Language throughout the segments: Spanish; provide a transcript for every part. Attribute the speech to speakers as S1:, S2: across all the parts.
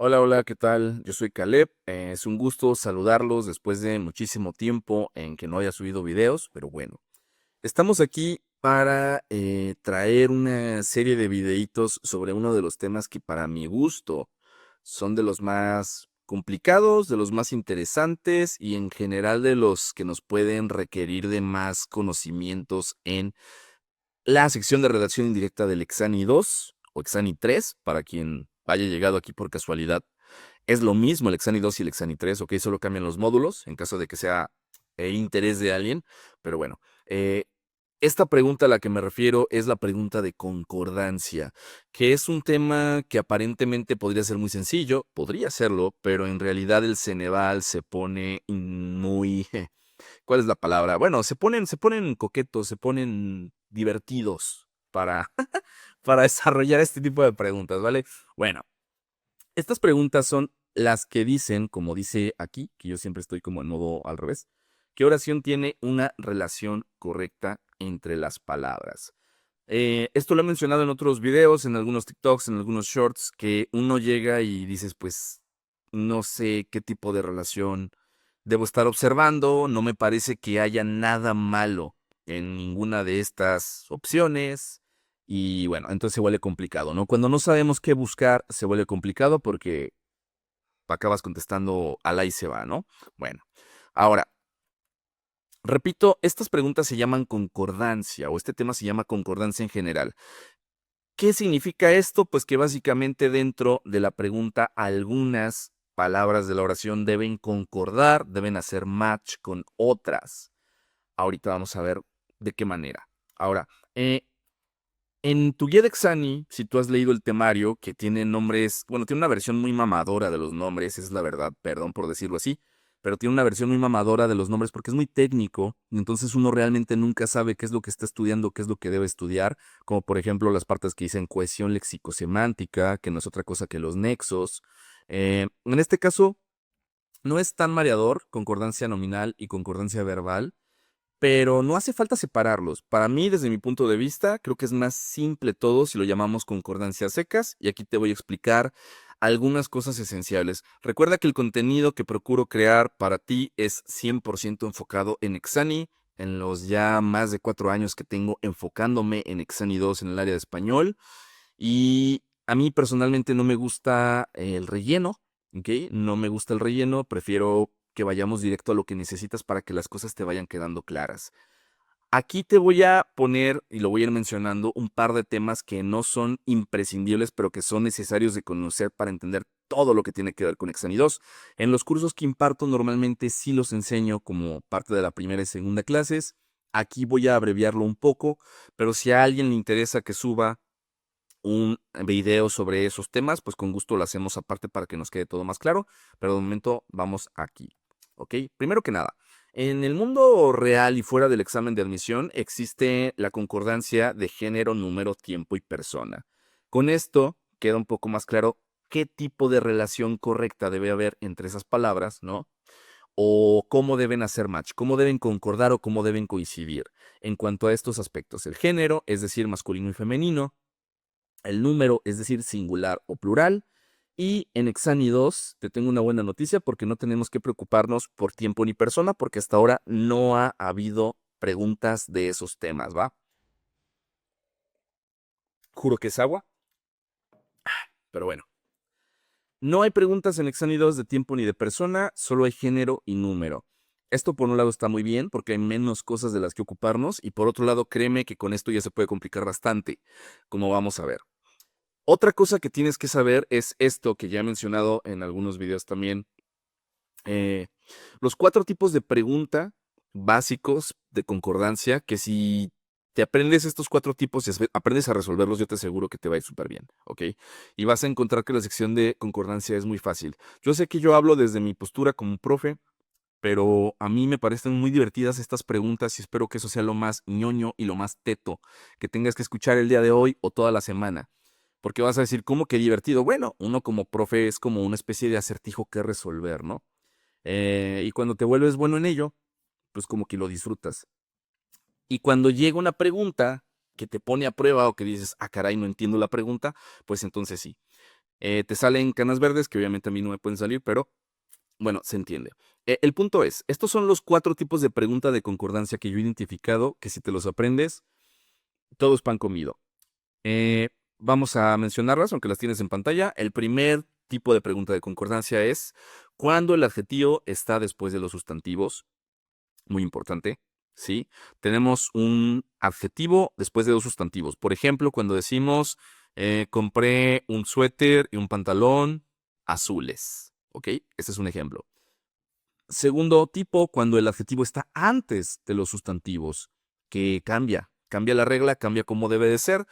S1: Hola, hola, ¿qué tal? Yo soy Caleb. Es un gusto saludarlos después de muchísimo tiempo en que no haya subido videos, pero bueno, estamos aquí para traer una serie de videitos sobre uno de los temas que para mi gusto son de los más complicados, de los más interesantes y en general de los que nos pueden requerir de más conocimientos en la sección de redacción indirecta del Exani 2 o Exani 3, para quien haya llegado aquí por casualidad. Es lo mismo el Exani 2 y el Exani 3, ok, solo cambian los módulos en caso de que sea interés de alguien, pero bueno, esta pregunta a la que me refiero es la pregunta de concordancia, que es un tema que aparentemente podría ser muy sencillo, podría serlo, pero en realidad el Ceneval se pone muy, ¿cuál es la palabra? Bueno, se ponen coquetos, se ponen divertidos para, para desarrollar este tipo de preguntas, ¿vale? Bueno, estas preguntas son las que dicen, como dice aquí, que yo siempre estoy como en modo al revés, ¿qué oración tiene una relación correcta entre las palabras? Esto lo he mencionado en otros videos, en algunos TikToks, en algunos shorts, que uno llega y dices, pues, no sé qué tipo de relación debo estar observando, no me parece que haya nada malo en ninguna de estas opciones. Y bueno, entonces se vuelve complicado, ¿no? Cuando no sabemos qué buscar, se vuelve complicado porque acabas contestando al ahí se va, ¿no? Bueno, ahora, repito, estas preguntas se llaman concordancia o este tema se llama concordancia en general. ¿Qué significa esto? Pues que básicamente dentro de la pregunta algunas palabras de la oración deben concordar, deben hacer match con otras. Ahorita vamos a ver de qué manera. Ahora, en tu guía de Exani, si tú has leído el temario, que tiene nombres, bueno, tiene una versión muy mamadora de los nombres, es la verdad, perdón por decirlo así, pero tiene una versión muy mamadora de los nombres porque es muy técnico, y entonces uno realmente nunca sabe qué es lo que está estudiando, qué es lo que debe estudiar, como por ejemplo las partes que dicen cohesión léxico-semántica, que no es otra cosa que los nexos. En este caso, no es tan mareador, concordancia nominal y concordancia verbal, pero no hace falta separarlos. Para mí, desde mi punto de vista, creo que es más simple todo si lo llamamos concordancias secas, y aquí te voy a explicar algunas cosas esenciales. Recuerda que el contenido que procuro crear para ti es 100% enfocado en Exani, en los ya más de 4 años que tengo enfocándome en Exani 2 en el área de español, y a mí personalmente no me gusta el relleno, ¿ok? No me gusta el relleno, prefiero que vayamos directo a lo que necesitas para que las cosas te vayan quedando claras. Aquí te voy a poner, y lo voy a ir mencionando, un par de temas que no son imprescindibles, pero que son necesarios de conocer para entender todo lo que tiene que ver con Exani 2. En los cursos que imparto normalmente sí los enseño como parte de la primera y segunda clases. Aquí voy a abreviarlo un poco, pero si a alguien le interesa que suba un video sobre esos temas, pues con gusto lo hacemos aparte para que nos quede todo más claro, pero de momento vamos aquí, ¿ok? Primero que nada, en el mundo real y fuera del examen de admisión existe la concordancia de género, número, tiempo y persona. Con esto queda un poco más claro qué tipo de relación correcta debe haber entre esas palabras, ¿no? O cómo deben hacer match, cómo deben concordar o cómo deben coincidir en cuanto a estos aspectos. El género, es decir, masculino y femenino, el número, es decir, singular o plural. Y en Exani 2 te tengo una buena noticia porque no tenemos que preocuparnos por tiempo ni persona porque hasta ahora no ha habido preguntas de esos temas, ¿va? Juro que es agua, pero bueno. No hay preguntas en Exani 2 de tiempo ni de persona, solo hay género y número. Esto por un lado está muy bien porque hay menos cosas de las que ocuparnos y por otro lado créeme que con esto ya se puede complicar bastante, como vamos a ver. Otra cosa que tienes que saber es esto que ya he mencionado en algunos videos también. eh, los 4 tipos de pregunta básicos de concordancia, que si te aprendes estos 4 tipos y aprendes a resolverlos, yo te aseguro que te va a ir súper bien, ¿ok? Y vas a encontrar que la sección de concordancia es muy fácil. Yo sé que yo hablo desde mi postura como profe, pero a mí me parecen muy divertidas estas preguntas y espero que eso sea lo más ñoño y lo más teto que tengas que escuchar el día de hoy o toda la semana. Porque vas a decir, ¿cómo que divertido? Bueno, uno como profe es como una especie de acertijo que resolver, ¿no? Y cuando te vuelves bueno en ello, pues como que lo disfrutas. Y cuando llega una pregunta que te pone a prueba o que dices, ah, caray, no entiendo la pregunta, pues entonces sí. Te salen canas verdes que obviamente a mí no me pueden salir, pero bueno, se entiende. El punto es, estos son los 4 tipos de pregunta de concordancia que yo he identificado, que si te los aprendes, todo es pan comido. Vamos a mencionarlas, aunque las tienes en pantalla. El primer tipo de pregunta de concordancia es cuando el adjetivo está después de los sustantivos. Muy importante, ¿sí? Tenemos un adjetivo después de 2 sustantivos. Por ejemplo, cuando decimos, compré un suéter y un pantalón azules, ¿ok? Este es un ejemplo. Segundo tipo, cuando el adjetivo está antes de los sustantivos, que cambia la regla, cambia cómo debe de ser.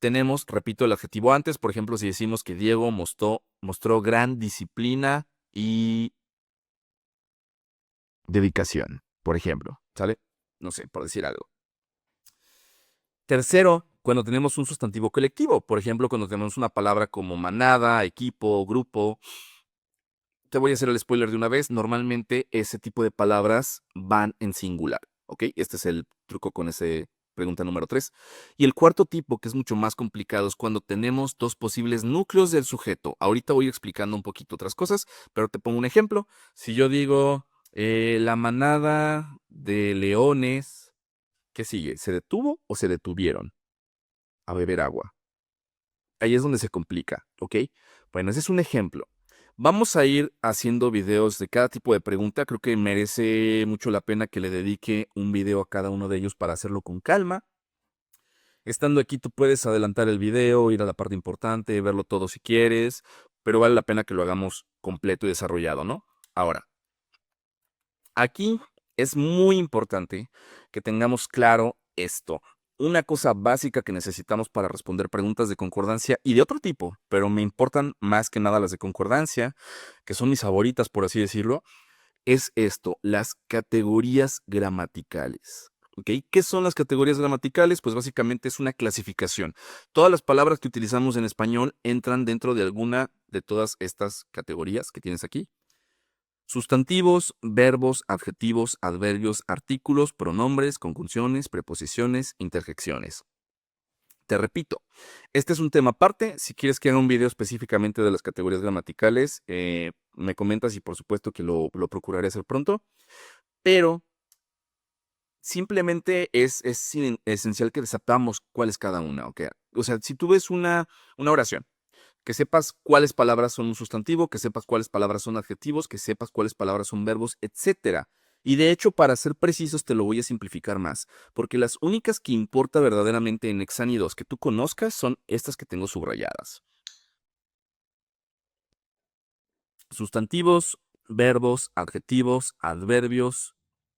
S1: Tenemos, repito, el adjetivo antes, por ejemplo, si decimos que Diego mostró gran disciplina y dedicación, por ejemplo, ¿sale? No sé, por decir algo. Tercero, cuando tenemos un sustantivo colectivo, por ejemplo, cuando tenemos una palabra como manada, equipo, grupo. Te voy a hacer el spoiler de una vez. Normalmente ese tipo de palabras van en singular, ¿ok? Este es el truco con ese pregunta número 3. Y el cuarto tipo, que es mucho más complicado, es cuando tenemos 2 posibles núcleos del sujeto. Ahorita voy explicando un poquito otras cosas, pero te pongo un ejemplo. Si yo digo, la manada de leones, ¿qué sigue? ¿Se detuvo o se detuvieron a beber agua? Ahí es donde se complica, ¿ok? Bueno, ese es un ejemplo. Vamos a ir haciendo videos de cada tipo de pregunta. Creo que merece mucho la pena que le dedique un video a cada uno de ellos para hacerlo con calma. Estando aquí tú puedes adelantar el video, ir a la parte importante, verlo todo si quieres, pero vale la pena que lo hagamos completo y desarrollado, ¿no? Ahora, aquí es muy importante que tengamos claro esto. Una cosa básica que necesitamos para responder preguntas de concordancia y de otro tipo, pero me importan más que nada las de concordancia, que son mis favoritas, por así decirlo, es esto, las categorías gramaticales. ¿Ok? ¿Qué son las categorías gramaticales? Pues básicamente es una clasificación. Todas las palabras que utilizamos en español entran dentro de alguna de todas estas categorías que tienes aquí. Sustantivos, verbos, adjetivos, adverbios, artículos, pronombres, conjunciones, preposiciones, interjecciones. Te repito, este es un tema aparte. Si quieres que haga un video específicamente de las categorías gramaticales, me comentas y por supuesto que lo procuraré hacer pronto. Pero simplemente es esencial que sepamos cuál es cada una. ¿Ok? O sea, si tú ves una oración, que sepas cuáles palabras son un sustantivo, que sepas cuáles palabras son adjetivos, que sepas cuáles palabras son verbos, etcétera. Y de hecho, para ser precisos, te lo voy a simplificar más, porque las únicas que importa verdaderamente en Exani 2 que tú conozcas son estas que tengo subrayadas. Sustantivos, verbos, adjetivos, adverbios,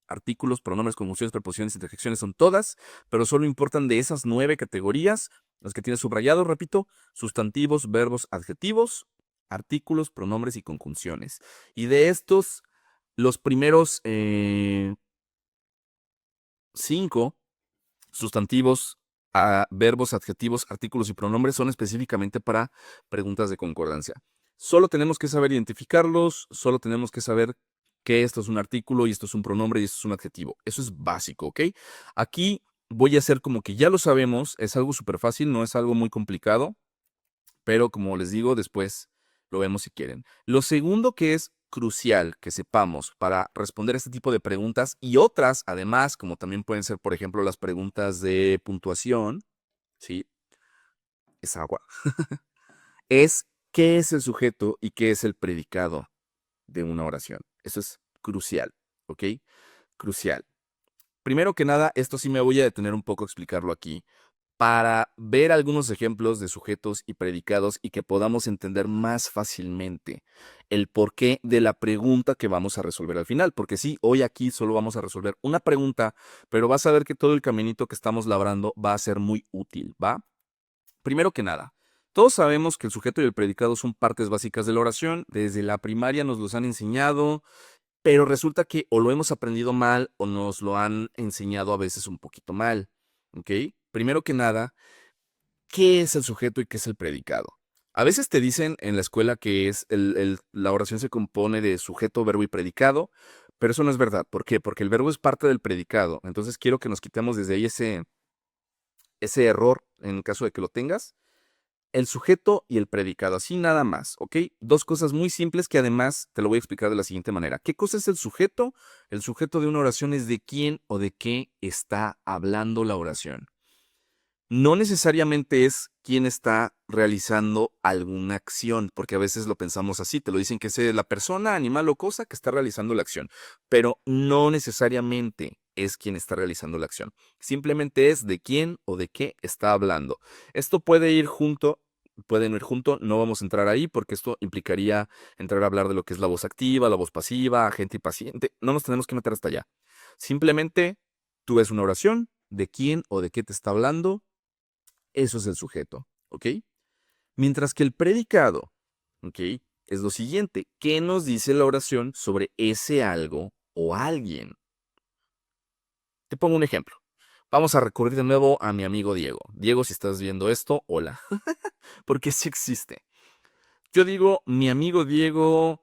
S1: artículos, pronombres, conjunciones, preposiciones, interjecciones son todas, pero solo importan de esas 9 categorías, las que tienes subrayados, repito, sustantivos, verbos, adjetivos, artículos, pronombres y conjunciones. Y de estos, los primeros 5 sustantivos, verbos, adjetivos, artículos y pronombres son específicamente para preguntas de concordancia. Solo tenemos que saber identificarlos, solo tenemos que saber que esto es un artículo y esto es un pronombre y esto es un adjetivo. Eso es básico, ¿ok? Aquí voy a hacer como que ya lo sabemos, es algo súper fácil, no es algo muy complicado, pero como les digo, después lo vemos si quieren. Lo segundo que es crucial que sepamos para responder este tipo de preguntas y otras, además, como también pueden ser, por ejemplo, las preguntas de puntuación, ¿sí? Es agua. Es qué es el sujeto y qué es el predicado de una oración. Eso es crucial, ¿ok? Crucial. Primero que nada, esto sí me voy a detener un poco a explicarlo aquí, para ver algunos ejemplos de sujetos y predicados y que podamos entender más fácilmente el porqué de la pregunta que vamos a resolver al final. Porque sí, hoy aquí solo vamos a resolver una pregunta, pero vas a ver que todo el caminito que estamos labrando va a ser muy útil, ¿va? Primero que nada, todos sabemos que el sujeto y el predicado son partes básicas de la oración. Desde la primaria nos los han enseñado, pero resulta que o lo hemos aprendido mal o nos lo han enseñado a veces un poquito mal, ¿ok? Primero que nada, ¿qué es el sujeto y qué es el predicado? A veces te dicen en la escuela que la oración se compone de sujeto, verbo y predicado, pero eso no es verdad. ¿Por qué? Porque el verbo es parte del predicado. Entonces quiero que nos quitemos desde ahí ese error en caso de que lo tengas. el sujeto y el predicado, así nada más, ¿ok? Dos cosas muy simples que además te lo voy a explicar de la siguiente manera. ¿Qué cosa es el sujeto? El sujeto de una oración es de quién o de qué está hablando la oración. No necesariamente es quién está realizando alguna acción, porque a veces lo pensamos así, te lo dicen que es la persona, animal o cosa que está realizando la acción, pero no necesariamente es quien está realizando la acción. Simplemente es de quién o de qué está hablando. Esto puede ir junto, puede no ir junto, no vamos a entrar ahí porque esto implicaría entrar a hablar de lo que es la voz activa, la voz pasiva, agente y paciente. No nos tenemos que meter hasta allá. Simplemente tú ves una oración, de quién o de qué te está hablando. Eso es el sujeto, ¿ok? Mientras que el predicado, ¿ok? Es lo siguiente. ¿Qué nos dice la oración sobre ese algo o alguien? Te pongo un ejemplo. Vamos a recurrir de nuevo a mi amigo Diego. Diego, si estás viendo esto, hola. Porque sí existe. Yo digo, mi amigo Diego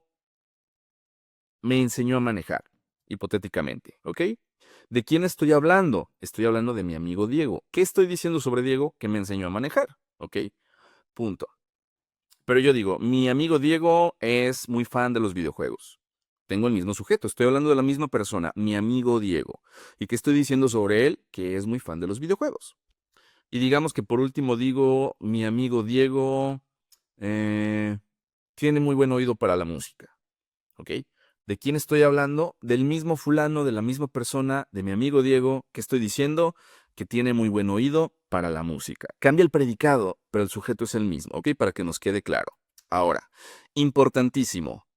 S1: me enseñó a manejar, hipotéticamente, ¿ok? ¿De quién estoy hablando? Estoy hablando de mi amigo Diego. ¿Qué estoy diciendo sobre Diego? Que me enseñó a manejar, ¿ok? Punto. Pero yo digo, mi amigo Diego es muy fan de los videojuegos. Tengo el mismo sujeto, estoy hablando de la misma persona, mi amigo Diego. ¿Y qué estoy diciendo sobre él? Que es muy fan de los videojuegos. Y digamos que por último digo, mi amigo Diego eh, tiene muy buen oído para la música. ¿Ok? ¿De quién estoy hablando? Del mismo fulano, de la misma persona, de mi amigo Diego, que estoy diciendo que tiene muy buen oído para la música. Cambia el predicado, pero el sujeto es el mismo, ¿ok? Para que nos quede claro. Ahora, importantísimo.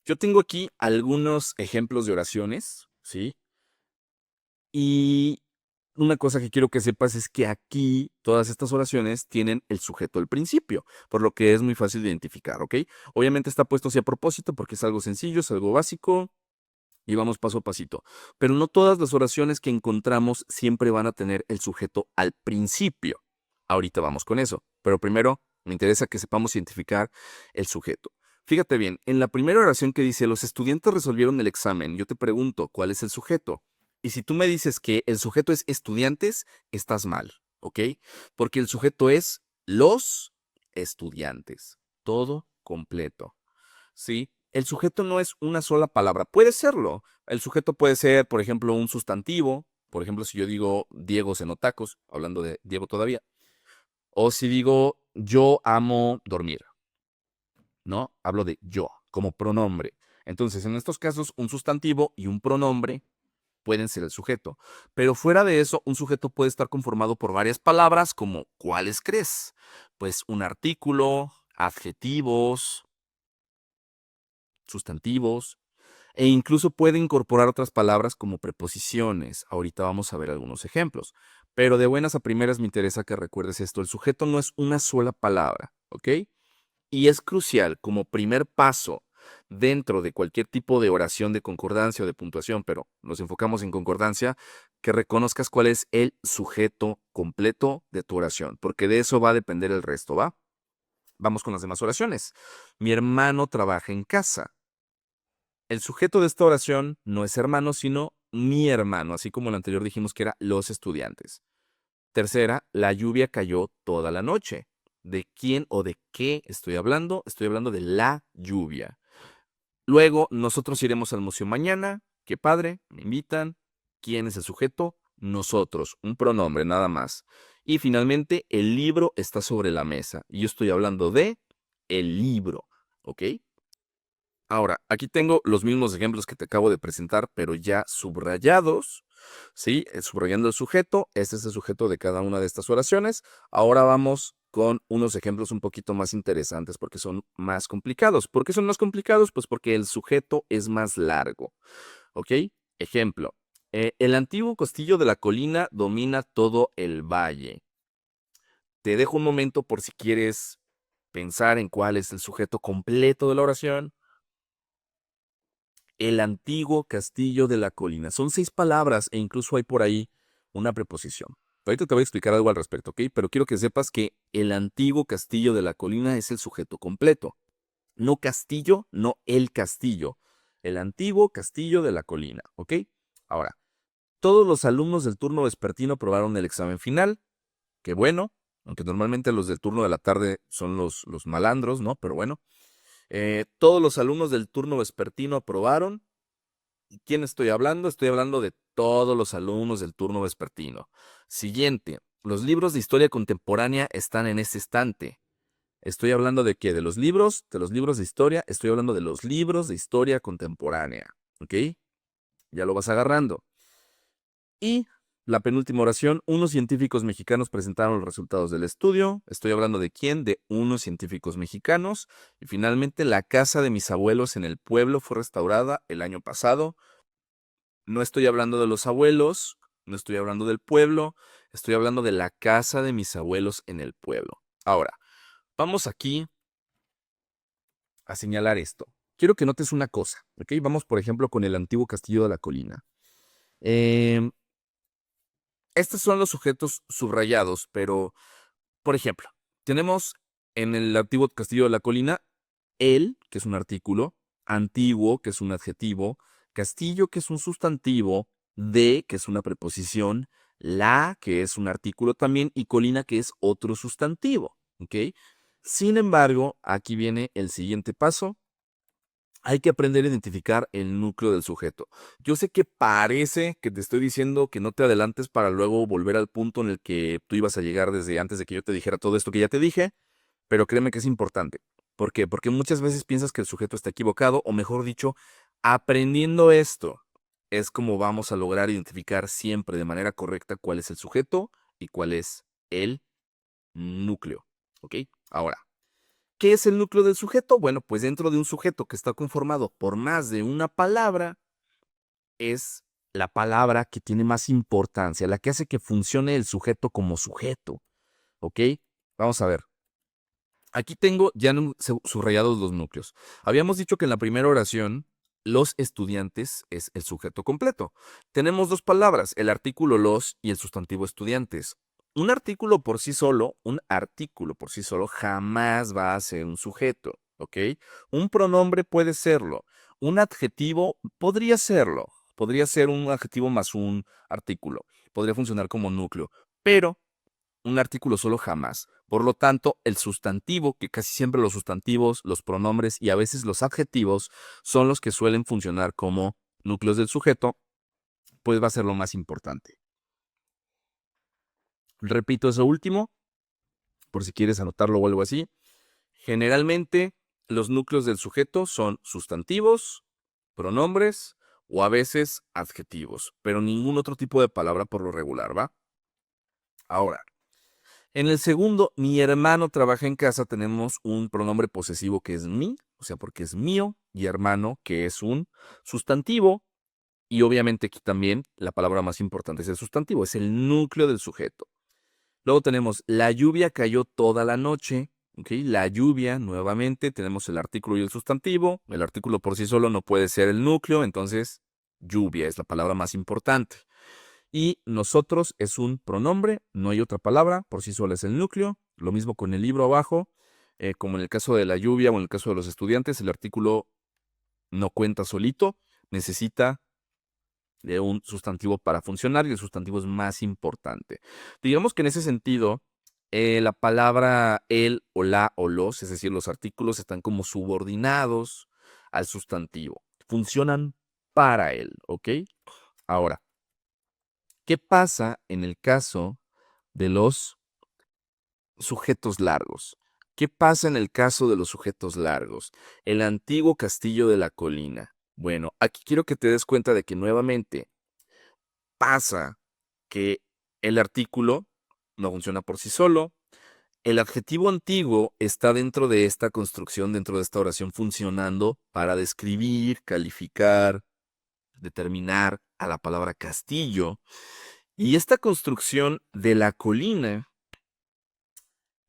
S1: Yo tengo aquí algunos ejemplos de oraciones, ¿sí? Y una cosa que quiero que sepas es que aquí todas estas oraciones tienen el sujeto al principio, por lo que es muy fácil de identificar, ¿ok? Obviamente está puesto así a propósito porque es algo sencillo, es algo básico y vamos paso a pasito. Pero no todas las oraciones que encontramos siempre van a tener el sujeto al principio. Ahorita vamos con eso, pero primero me interesa que sepamos identificar el sujeto. Fíjate bien, en la primera oración que dice los estudiantes resolvieron el examen, yo te pregunto, ¿cuál es el sujeto? Y si tú me dices que el sujeto es estudiantes, estás mal, ¿ok? Porque el sujeto es los estudiantes, todo completo. ¿Sí? El sujeto no es una sola palabra. Puede serlo. El sujeto puede ser, por ejemplo, un sustantivo. Por ejemplo, si yo digo Diego cenotacos, hablando de Diego todavía. O si digo yo amo dormir, ¿no? Hablo de yo como pronombre. Entonces, en estos casos, un sustantivo y un pronombre pueden ser el sujeto. Pero fuera de eso, un sujeto puede estar conformado por varias palabras como ¿cuáles crees? Pues un artículo, adjetivos, sustantivos, e incluso puede incorporar otras palabras como preposiciones. Ahorita vamos a ver algunos ejemplos. Pero de buenas a primeras me interesa que recuerdes esto. El sujeto no es una sola palabra, ¿ok? Y es crucial como primer paso dentro de cualquier tipo de oración de concordancia o de puntuación, pero nos enfocamos en concordancia, que reconozcas cuál es el sujeto completo de tu oración, porque de eso va a depender el resto, ¿va? Vamos con las demás oraciones. Mi hermano trabaja en casa. El sujeto de esta oración no es hermano, sino mi hermano, así como el anterior dijimos que era los estudiantes. Tercera, la lluvia cayó toda la noche. ¿De quién o de qué estoy hablando? Estoy hablando de la lluvia. Luego, nosotros iremos al museo mañana. Qué padre, me invitan. ¿Quién es el sujeto? Nosotros, un pronombre nada más. Y finalmente, el libro está sobre la mesa. Y yo estoy hablando de el libro, ¿ok? Ahora, aquí tengo los mismos ejemplos que te acabo de presentar, pero ya subrayados, ¿sí? Subrayando el sujeto, este es el sujeto de cada una de estas oraciones. Ahora vamos con unos ejemplos un poquito más interesantes porque son más complicados. ¿Por qué son más complicados? Pues porque el sujeto es más largo, ¿ok? Ejemplo, el antiguo castillo de la colina domina todo el valle. Te dejo un momento por si quieres pensar en cuál es el sujeto completo de la oración. El antiguo castillo de la colina. Son 6 palabras e incluso hay por ahí una preposición. Ahorita te voy a explicar algo al respecto, ¿ok? Pero quiero que sepas que el antiguo castillo de la colina es el sujeto completo. No castillo, no el castillo. El antiguo castillo de la colina, ¿ok? Ahora, todos los alumnos del turno vespertino probaron el examen final. Qué bueno. aunque normalmente los del turno de la tarde son los malandros, ¿no? Pero bueno, todos los alumnos del turno vespertino aprobaron. ¿Y quién estoy hablando? Estoy hablando de todos los alumnos del turno vespertino. Siguiente, los libros de historia contemporánea están en este estante. Estoy hablando de qué, de los libros de historia, estoy hablando de los libros de historia contemporánea, ¿ok? Ya lo vas agarrando. Y la penúltima oración, unos científicos mexicanos presentaron los resultados del estudio. Estoy hablando de quién, de unos científicos mexicanos. Y finalmente, la casa de mis abuelos en el pueblo fue restaurada el año pasado. No estoy hablando de los abuelos, no estoy hablando del pueblo, estoy hablando de la casa de mis abuelos en el pueblo. Ahora, vamos aquí a señalar esto. Quiero que notes una cosa, ¿ok? Vamos, por ejemplo, con el antiguo castillo de la colina. Em, Estos son los sujetos subrayados, pero, por ejemplo, tenemos en el antiguo castillo de la colina el, que es un artículo, antiguo, que es un adjetivo, castillo, que es un sustantivo, de, que es una preposición, la, que es un artículo también, y colina, que es otro sustantivo, ¿ok? Sin embargo, aquí viene el siguiente paso. Hay que aprender a identificar el núcleo del sujeto. Yo sé que parece que te estoy diciendo que no te adelantes para luego volver al punto en el que tú ibas a llegar desde antes de que yo te dijera todo esto que ya te dije, pero créeme que es importante. ¿Por qué? Porque muchas veces piensas que el sujeto está equivocado, o mejor dicho, aprendiendo esto es como vamos a lograr identificar siempre de manera correcta cuál es el sujeto y cuál es el núcleo. ¿Ok? Ahora, ¿qué es el núcleo del sujeto? Bueno, pues dentro de un sujeto que está conformado por más de una palabra, es la palabra que tiene más importancia, la que hace que funcione el sujeto como sujeto. ¿Ok? Vamos a ver. Aquí tengo ya subrayados los núcleos. Habíamos dicho que en la primera oración, los estudiantes es el sujeto completo. Tenemos dos palabras, el artículo los y el sustantivo estudiantes. Un artículo por sí solo jamás va a ser un sujeto, ¿ok? Un pronombre puede serlo. Un adjetivo podría ser un adjetivo más un artículo. Podría funcionar como núcleo, pero un artículo solo jamás. Por lo tanto, el sustantivo, que casi siempre los sustantivos, los pronombres y a veces los adjetivos son los que suelen funcionar como núcleos del sujeto, pues va a ser lo más importante. Repito eso último, por si quieres anotarlo o algo así. Generalmente, los núcleos del sujeto son sustantivos, pronombres o a veces adjetivos, pero ningún otro tipo de palabra por lo regular, ¿va? Ahora, en el segundo, mi hermano trabaja en casa, tenemos un pronombre posesivo que es mi, o sea, porque es mío, y hermano, que es un sustantivo, y obviamente aquí también la palabra más importante es el sustantivo, es el núcleo del sujeto. Luego tenemos, la lluvia cayó toda la noche, ¿ok? La lluvia, nuevamente, tenemos el artículo y el sustantivo, el artículo por sí solo no puede ser el núcleo, entonces lluvia es la palabra más importante. Y nosotros es un pronombre, no hay otra palabra, por sí sola es el núcleo. Lo mismo con el libro abajo, como en el caso de la lluvia o en el caso de los estudiantes, el artículo no cuenta solito, necesita de un sustantivo para funcionar y el sustantivo es más importante. Digamos que en ese sentido, la palabra el o la o los, es decir, los artículos están como subordinados al sustantivo, funcionan para él, ¿ok? Ahora, ¿qué pasa en el caso de los sujetos largos? ¿Qué pasa en el caso de los sujetos largos? El antiguo castillo de la colina. Bueno, aquí quiero que te des cuenta de que nuevamente pasa que el artículo no funciona por sí solo. El adjetivo antiguo está dentro de esta construcción, dentro de esta oración, funcionando para describir, calificar, determinar a la palabra castillo. Y esta construcción de la colina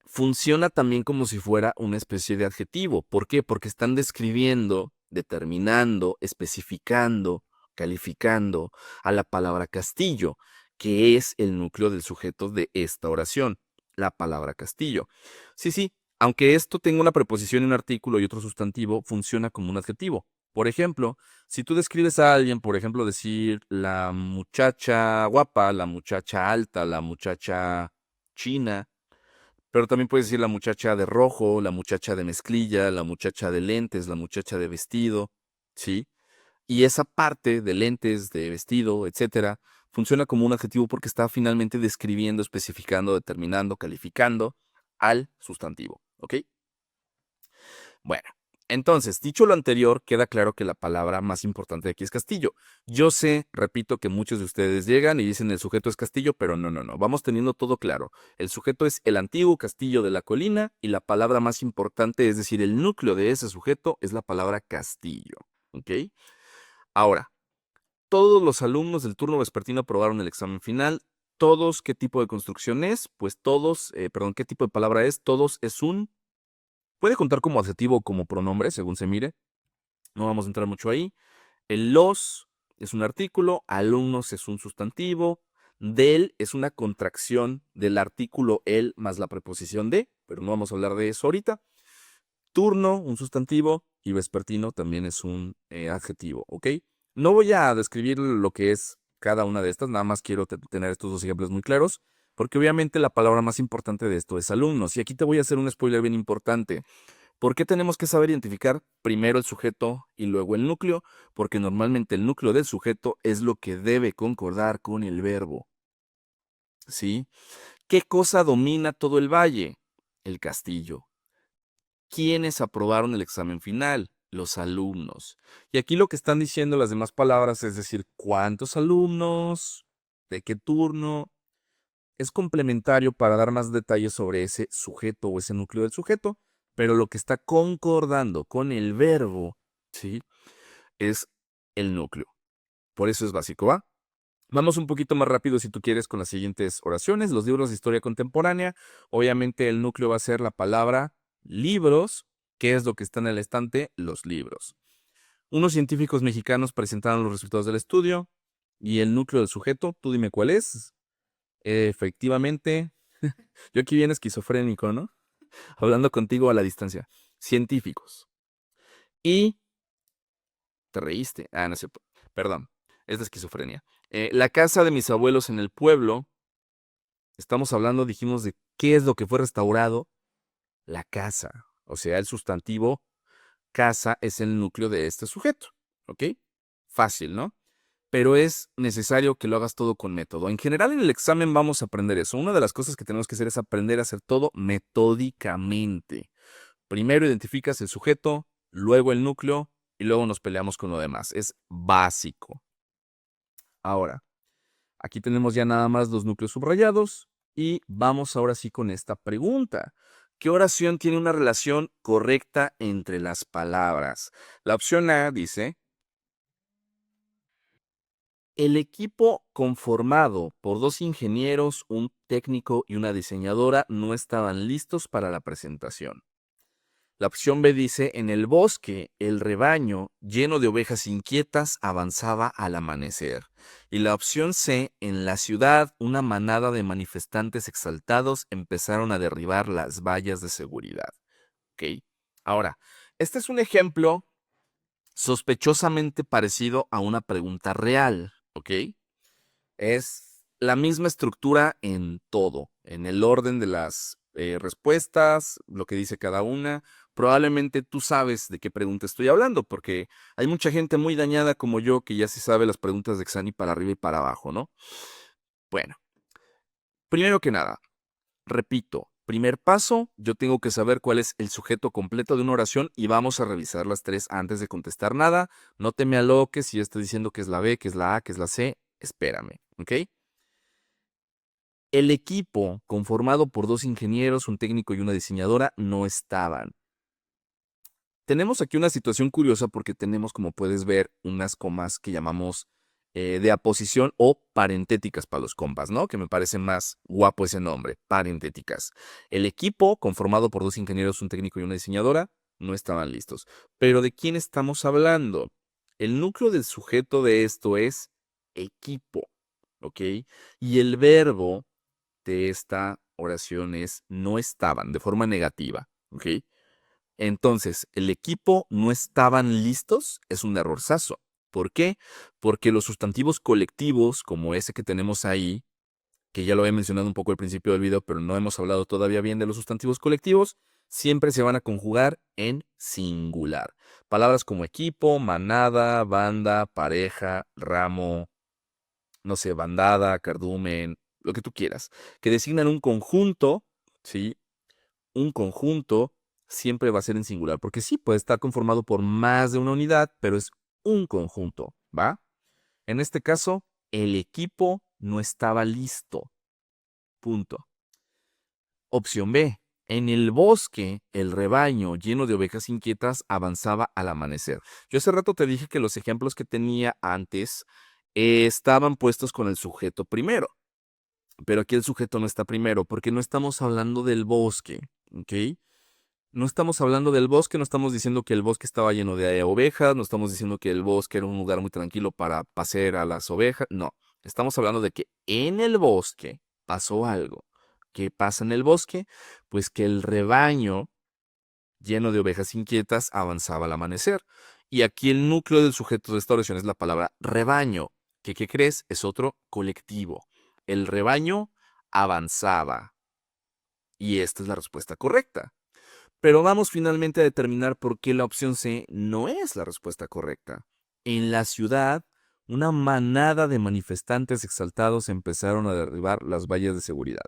S1: funciona también como si fuera una especie de adjetivo. ¿Por qué? Porque están describiendo, determinando, especificando, calificando a la palabra castillo, que es el núcleo del sujeto de esta oración, la palabra castillo. Sí, sí, aunque esto tenga una preposición y un artículo y otro sustantivo, funciona como un adjetivo. Por ejemplo, si tú describes a alguien, por ejemplo, decir la muchacha guapa, la muchacha alta, la muchacha china, Pero también puedes decir la muchacha de rojo, la muchacha de mezclilla, la muchacha de lentes, la muchacha de vestido, ¿sí? Y esa parte de lentes, de vestido, etcétera, funciona como un adjetivo porque está finalmente describiendo, especificando, determinando, calificando al sustantivo, ¿ok? Bueno, entonces, dicho lo anterior, queda claro que la palabra más importante aquí es castillo. Yo sé, repito, que muchos de ustedes llegan y dicen el sujeto es castillo, pero no, no, no. Vamos teniendo todo claro. El sujeto es el antiguo castillo de la colina y la palabra más importante, es decir, el núcleo de ese sujeto, es la palabra castillo. ¿Ok? Ahora, todos los alumnos del turno vespertino aprobaron el examen final. Todos, ¿qué tipo de construcción es? Pues todos, perdón, ¿qué tipo de palabra es? Todos es un... Puede contar como adjetivo o como pronombre, según se mire. No vamos a entrar mucho ahí. El los es un artículo, alumnos es un sustantivo, del es una contracción del artículo el más la preposición de, pero no vamos a hablar de eso ahorita. Turno, un sustantivo, y vespertino también es un adjetivo, ¿ok? No voy a describir lo que es cada una de estas, nada más quiero tener estos dos ejemplos muy claros, porque obviamente la palabra más importante de esto es alumnos. Y aquí te voy a hacer un spoiler bien importante. ¿Por qué tenemos que saber identificar primero el sujeto y luego el núcleo? Porque normalmente el núcleo del sujeto es lo que debe concordar con el verbo. ¿Sí? ¿Qué cosa domina todo el valle? El castillo. ¿Quiénes aprobaron el examen final? Los alumnos. Y aquí lo que están diciendo las demás palabras es decir, ¿cuántos alumnos? ¿De qué turno? Es complementario para dar más detalles sobre ese sujeto o ese núcleo del sujeto, pero lo que está concordando con el verbo, ¿sí? Es el núcleo. Por eso es básico, ¿va? Vamos un poquito más rápido si tú quieres con las siguientes oraciones. Los libros de historia contemporánea. Obviamente el núcleo va a ser la palabra libros. ¿Qué es lo que está en el estante? Los libros. Unos científicos mexicanos presentaron los resultados del estudio y el núcleo del sujeto, tú dime cuál es. Efectivamente, yo aquí bien esquizofrénico, ¿no? Hablando contigo a la distancia. Científicos. Y te reíste. Ah, no sé. Perdón, es de esquizofrenia. La casa de mis abuelos en el pueblo. Estamos hablando, dijimos, de qué es lo que fue restaurado. La casa. O sea, el sustantivo casa es el núcleo de este sujeto. ¿Ok? Fácil, ¿no? Pero es necesario que lo hagas todo con método. En general, en el examen vamos a aprender eso. Una de las cosas que tenemos que hacer es aprender a hacer todo metódicamente. Primero identificas el sujeto, luego el núcleo y luego nos peleamos con lo demás. Es básico. Ahora, aquí tenemos ya nada más los núcleos subrayados y vamos ahora sí con esta pregunta. ¿Qué oración tiene una relación correcta entre las palabras? La opción A dice, el equipo conformado por dos ingenieros, un técnico y una diseñadora no estaban listos para la presentación. La opción B dice, en el bosque, el rebaño, lleno de ovejas inquietas, avanzaba al amanecer. Y la opción C, en la ciudad, una manada de manifestantes exaltados empezaron a derribar las vallas de seguridad. ¿Ok? Ahora, este es un ejemplo sospechosamente parecido a una pregunta real. ¿Ok? Es la misma estructura en todo, en el orden de las respuestas, lo que dice cada una. Probablemente tú sabes de qué pregunta estoy hablando, porque hay mucha gente muy dañada como yo que ya se sabe las preguntas de Exani para arriba y para abajo, ¿no? Bueno, primero que nada, repito, primer paso, yo tengo que saber cuál es el sujeto completo de una oración y vamos a revisar las tres antes de contestar nada. No te me aloques si ya estoy diciendo que es la B, que es la A, que es la C. Espérame, ¿ok? El equipo, conformado por dos ingenieros, un técnico y una diseñadora, no estaban. Tenemos aquí una situación curiosa porque tenemos, como puedes ver, unas comas que llamamos de aposición o parentéticas para los compas, ¿no? Que me parece más guapo ese nombre, parentéticas. El equipo, conformado por dos ingenieros, un técnico y una diseñadora, no estaban listos. Pero ¿de quién estamos hablando? El núcleo del sujeto de esto es equipo, ¿ok? Y el verbo de esta oración es no estaban, de forma negativa, ¿ok? Entonces, el equipo no estaban listos, es un errorzazo. ¿Por qué? Porque los sustantivos colectivos, como ese que tenemos ahí, que ya lo había mencionado un poco al principio del video, pero no hemos hablado todavía bien de los sustantivos colectivos, siempre se van a conjugar en singular. Palabras como equipo, manada, banda, pareja, ramo, no sé, bandada, cardumen, lo que tú quieras, que designan un conjunto, ¿sí? Un conjunto siempre va a ser en singular, porque sí, puede estar conformado por más de una unidad, pero es un conjunto, ¿va? En este caso, el equipo no estaba listo. Punto. Opción B. En el bosque, el rebaño lleno de ovejas inquietas avanzaba al amanecer. Yo hace rato te dije que los ejemplos que tenía antes estaban puestos con el sujeto primero, pero aquí el sujeto no está primero porque no estamos hablando del bosque, ¿ok? No estamos hablando del bosque, no estamos diciendo que el bosque estaba lleno de ovejas, no estamos diciendo que el bosque era un lugar muy tranquilo para pasear a las ovejas, no. Estamos hablando de que en el bosque pasó algo. ¿Qué pasa en el bosque? Pues que el rebaño lleno de ovejas inquietas avanzaba al amanecer. Y aquí el núcleo del sujeto de esta oración es la palabra rebaño, que ¿qué crees? Es otro colectivo. El rebaño avanzaba. Y esta es la respuesta correcta. Pero vamos finalmente a determinar por qué la opción C no es la respuesta correcta. En la ciudad, una manada de manifestantes exaltados empezaron a derribar las vallas de seguridad.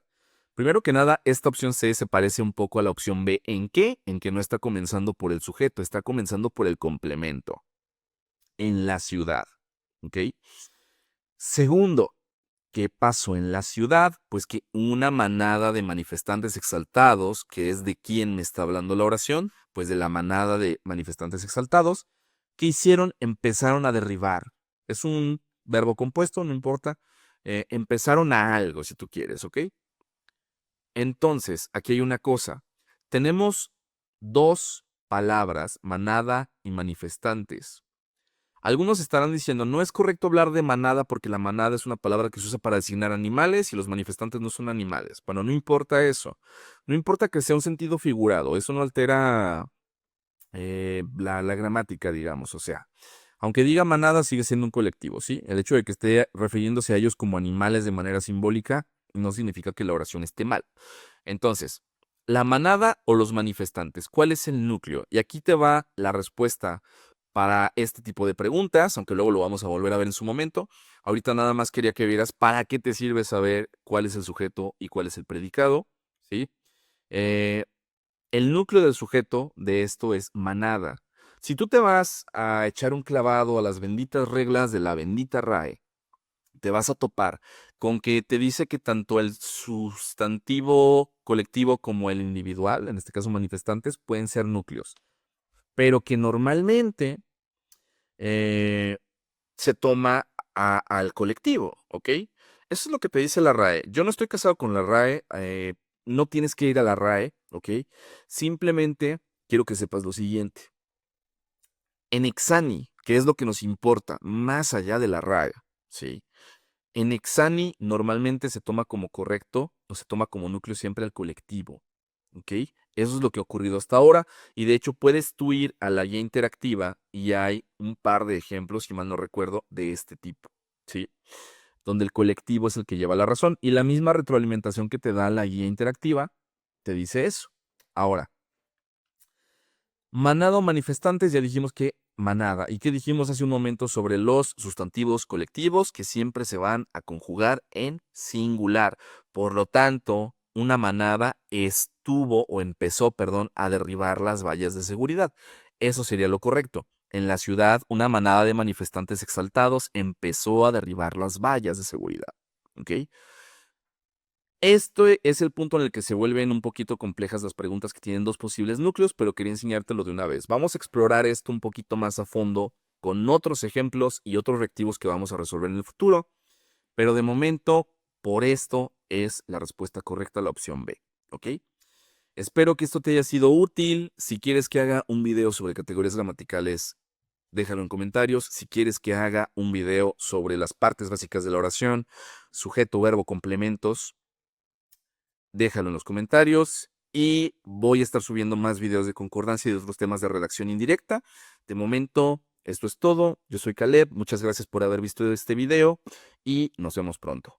S1: Primero que nada, esta opción C se parece un poco a la opción B. ¿En qué? En que no está comenzando por el sujeto, está comenzando por el complemento. En la ciudad. ¿Ok? Segundo, ¿qué pasó en la ciudad? Pues que una manada de manifestantes exaltados, que es de quién me está hablando la oración, pues de la manada de manifestantes exaltados, ¿qué hicieron? Empezaron a derribar. Es un verbo compuesto, no importa. Empezaron a algo, si tú quieres, ¿ok? Entonces, aquí hay una cosa. Tenemos dos palabras, manada y manifestantes. Algunos estarán diciendo, no es correcto hablar de manada porque la manada es una palabra que se usa para designar animales y los manifestantes no son animales. Bueno, no importa eso. No importa que sea un sentido figurado. Eso no altera la gramática, digamos. O sea, aunque diga manada, sigue siendo un colectivo, ¿sí? El hecho de que esté refiriéndose a ellos como animales de manera simbólica no significa que la oración esté mal. Entonces, la manada o los manifestantes, ¿cuál es el núcleo? Y aquí te va la respuesta para este tipo de preguntas, aunque luego lo vamos a volver a ver en su momento. Ahorita nada más quería que vieras para qué te sirve saber cuál es el sujeto y cuál es el predicado, ¿sí? Eh, el núcleo del sujeto de esto es manada. Si tú te vas a echar un clavado a las benditas reglas de la bendita RAE, te vas a topar con que te dice que tanto el sustantivo colectivo como el individual, en este caso manifestantes, pueden ser núcleos, pero que normalmente eh, se toma al colectivo, ¿ok? Eso es lo que te dice la RAE. Yo no estoy casado con la RAE, no tienes que ir a la RAE, ¿ok? Simplemente quiero que sepas lo siguiente. En Exani, que es lo que nos importa, más allá de la RAE, ¿sí? En Exani normalmente se toma como correcto o se toma como núcleo siempre al colectivo, ¿ok? Eso es lo que ha ocurrido hasta ahora y de hecho puedes tú ir a la guía interactiva y hay un par de ejemplos, si mal no recuerdo, de este tipo, ¿sí? Donde el colectivo es el que lleva la razón y la misma retroalimentación que te da la guía interactiva te dice eso. Ahora, manada o manifestantes, ya dijimos que manada. ¿Y qué dijimos hace un momento sobre los sustantivos colectivos que siempre se van a conjugar en singular? Por lo tanto, una manada estuvo o empezó, perdón, a derribar las vallas de seguridad. Eso sería lo correcto. En la ciudad, una manada de manifestantes exaltados empezó a derribar las vallas de seguridad. ¿Ok? Esto es el punto en el que se vuelven un poquito complejas las preguntas que tienen dos posibles núcleos, pero quería enseñártelo de una vez. Vamos a explorar esto un poquito más a fondo con otros ejemplos y otros reactivos que vamos a resolver en el futuro, pero de momento, por esto es la respuesta correcta a la opción B, ¿ok? Espero que esto te haya sido útil. Si quieres que haga un video sobre categorías gramaticales, déjalo en comentarios. Si quieres que haga un video sobre las partes básicas de la oración, sujeto, verbo, complementos, déjalo en los comentarios y voy a estar subiendo más videos de concordancia y de otros temas de redacción indirecta. De momento, esto es todo. Yo soy Caleb. Muchas gracias por haber visto este video y nos vemos pronto.